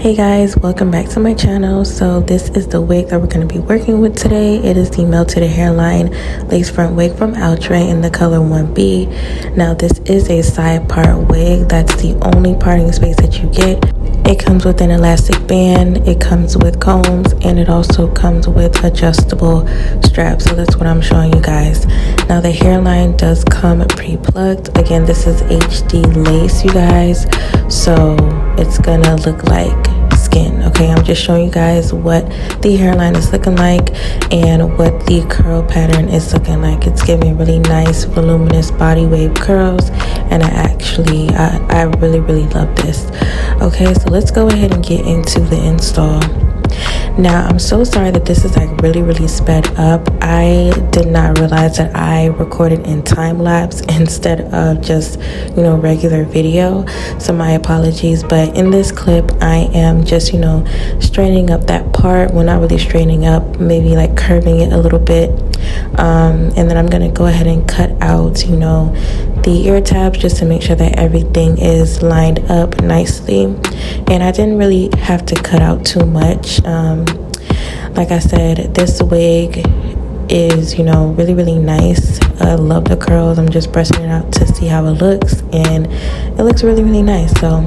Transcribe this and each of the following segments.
Hey guys, welcome back to my channel. So this is the wig that we're going to be working with today. It is the melted hairline lace front wig from Outre in the color 1B. Now this is a side part wig. That's the only parting space that you get. It comes with an elastic band, it comes with combs, and it also comes with adjustable straps. So that's what I'm showing you guys. Now the hairline does come pre-plucked. Again, this is HD lace, you guys. So it's gonna look like skin. Okay, I'm just showing you guys what the hairline is looking like and what the curl pattern is looking like. It's giving really nice voluminous body wave curls, and I really love this. Okay, so let's go ahead and get into the install. Now, I'm so sorry that this is like really sped up. I did not realize that I recorded in time lapse instead of just, regular video. So my apologies. But in this clip, I am just, straightening up that part. Well, not really straightening up, maybe like curving it a little bit. And then I'm going to go ahead and cut out, the ear tabs just to make sure that everything is lined up nicely. And I didn't really have to cut out too much. Like I said, this wig is, really nice. I love the curls. I'm just brushing it out to see how it looks, and it looks really nice. So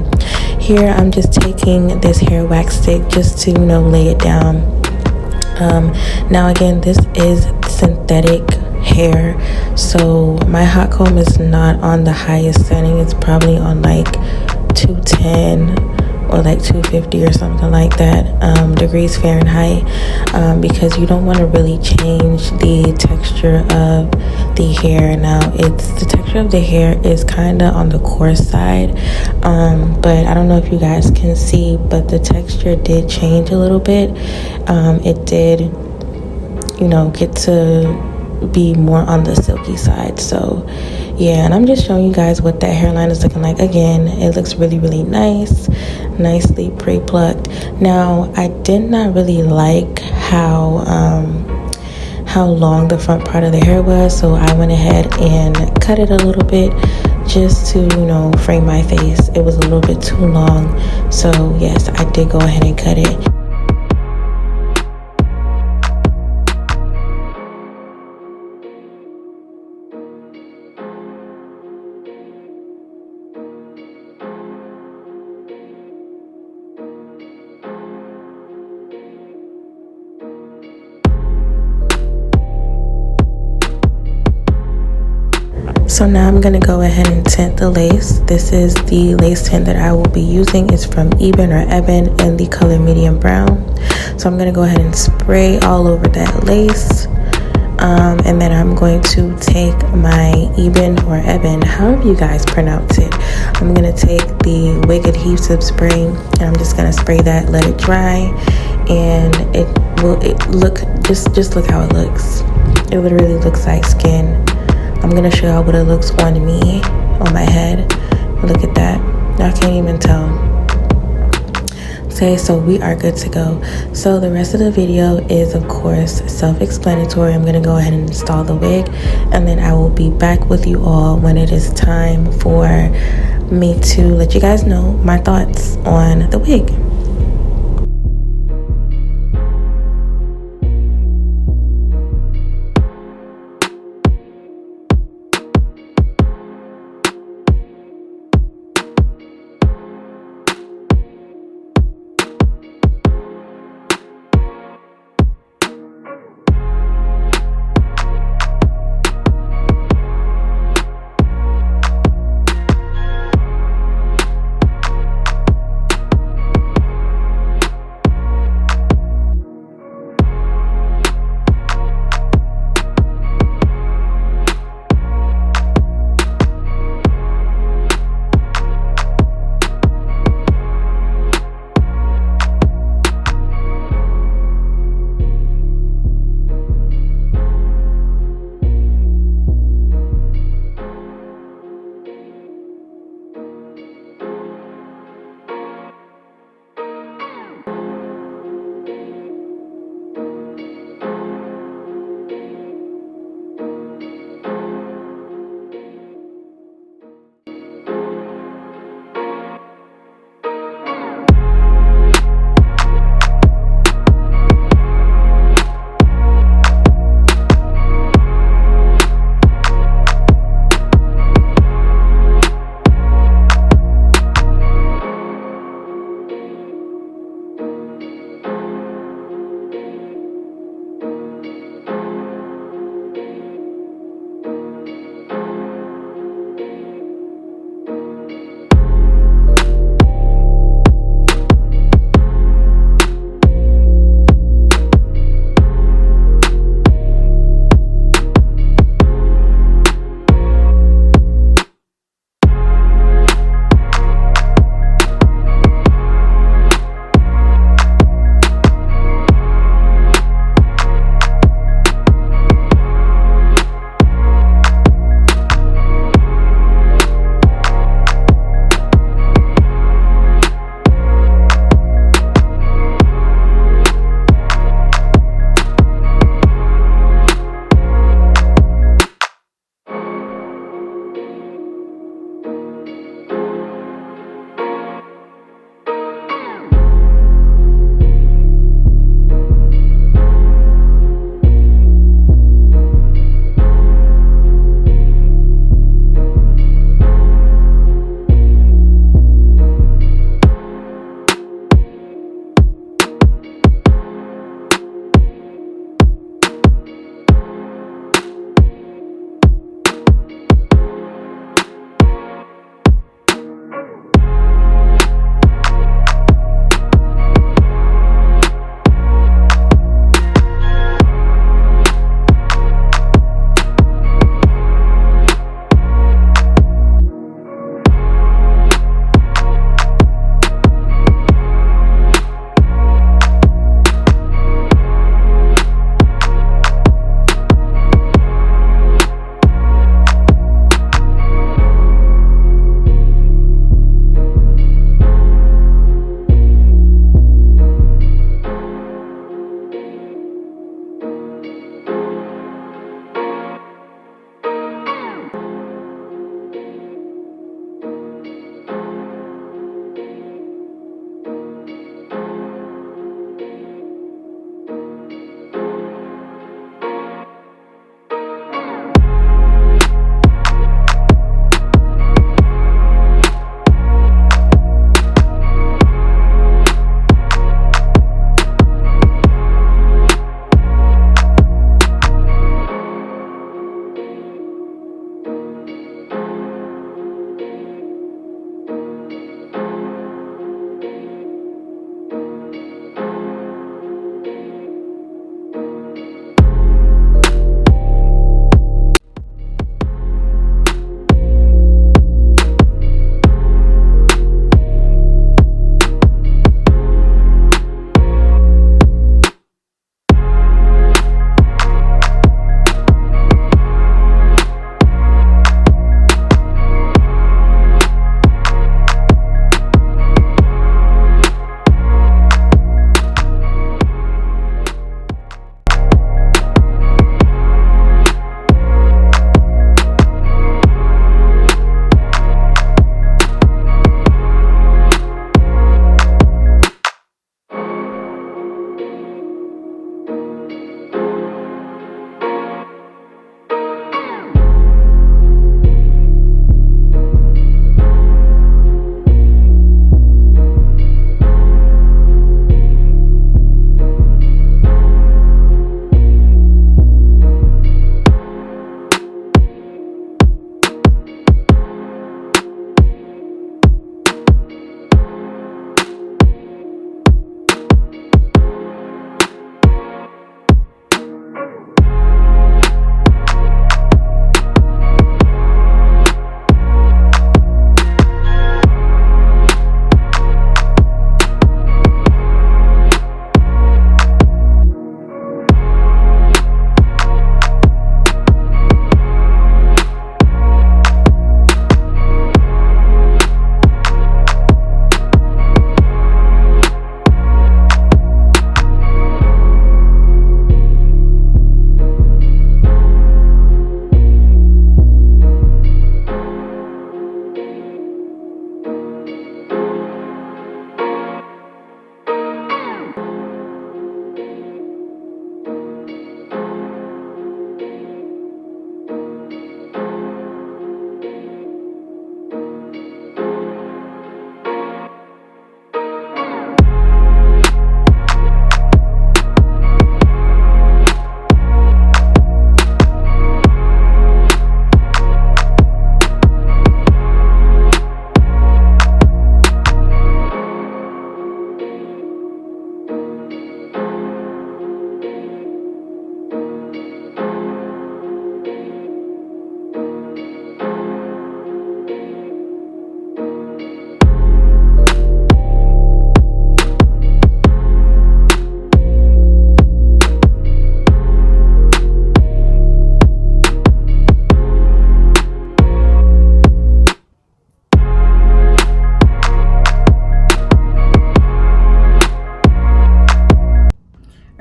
here I'm just taking this hair wax stick just to, lay it down. Now again, this is synthetic hair, so my hot comb is not on the highest setting. It's probably on like 210 or like 250 or something like that degrees Fahrenheit, because you don't want to really change the texture of the hair. Now the texture of the hair is kind of on the coarse side, but I don't know if you guys can see, but the texture did change a little bit. It did, get to be more on the silky side. So yeah, and I'm just showing you guys what that hairline is looking like. Again, it looks really nice, nicely pre-plucked. Now I did not really like how long the front part of the hair was, so I went ahead and cut it a little bit just to frame my face. It was a little bit too long, so yes, I did go ahead and cut it. So now I'm going to go ahead and tint the lace. This is the lace tint that I will be using. It's from Ebin in the color medium brown. So I'm going to go ahead and spray all over that lace. And then I'm going to take my Ebin, however you guys pronounce it. I'm going to take the wig adhesive spray, and I'm just going to spray that, let it dry, and just look how it looks. It literally looks like skin. I'm gonna show y'all what it looks on me, on my head. Look at that. Y'all can't even tell. Okay, so we are good to go. So the rest of the video is, of course, self-explanatory. I'm gonna go ahead and install the wig, and then I will be back with you all when it is time for me to let you guys know my thoughts on the wig.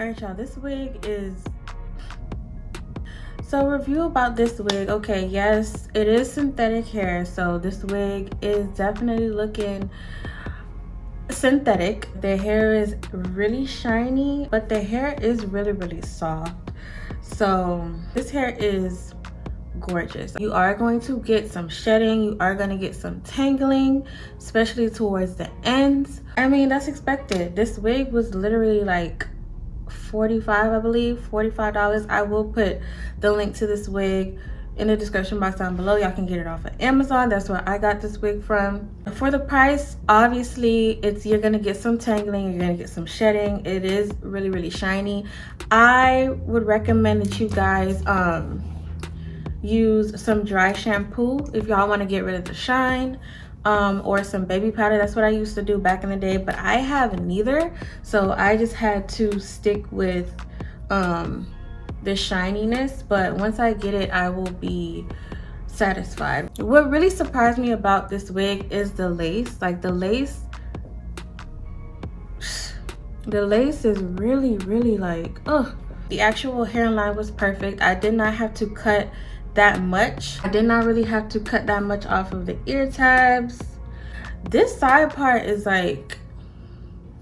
right, y'all, this wig is... So review about this wig. Okay, yes, it is synthetic hair, so this wig is definitely looking synthetic. The hair is really shiny, but the hair is really soft. So this hair is gorgeous. You are going to get some shedding, you are going to get some tangling, especially towards the ends. I mean, that's expected. This wig was literally like $45, I believe, $45. I will put the link to this wig in the description box down below. Y'all can get it off of Amazon. That's where I got this wig from. For the price, obviously, you're gonna get some tangling, you're gonna get some shedding. It is really shiny. I would recommend that you guys use some dry shampoo if y'all want to get rid of the shine, or some baby powder. That's what I used to do back in the day, but I have neither, so I just had to stick with the shininess. But once I get it, I will be satisfied. What really surprised me about this wig is the lace. Like the lace is really like, ugh. The actual hairline was perfect. I did not have to cut that much. I did not really have to cut that much off of the ear tabs. This side part is like,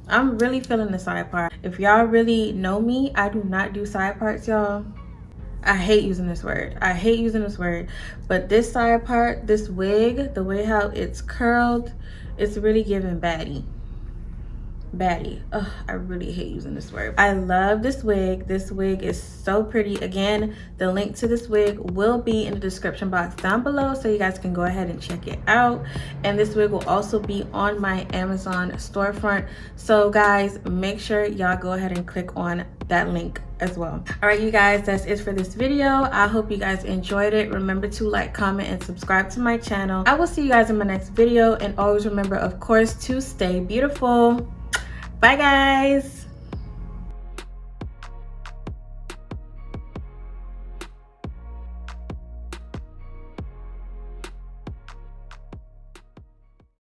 I'm really feeling the side part. If y'all really know me, I do not do side parts, y'all. I hate using this word. I hate using this word. But this side part, this wig, the way how it's curled, it's really giving baddie. Ugh, I really hate using this word. I love this wig. This wig is so pretty. Again, the link to this wig will be in the description box down below, so you guys can go ahead and check it out. And this wig will also be on my Amazon storefront, so guys, make sure y'all go ahead and click on that link as well. All right, you guys, that's it for this video. I hope you guys enjoyed it. Remember to like, comment, and subscribe to my channel. I will see you guys in my next video, and always remember, of course, to stay beautiful. Bye guys.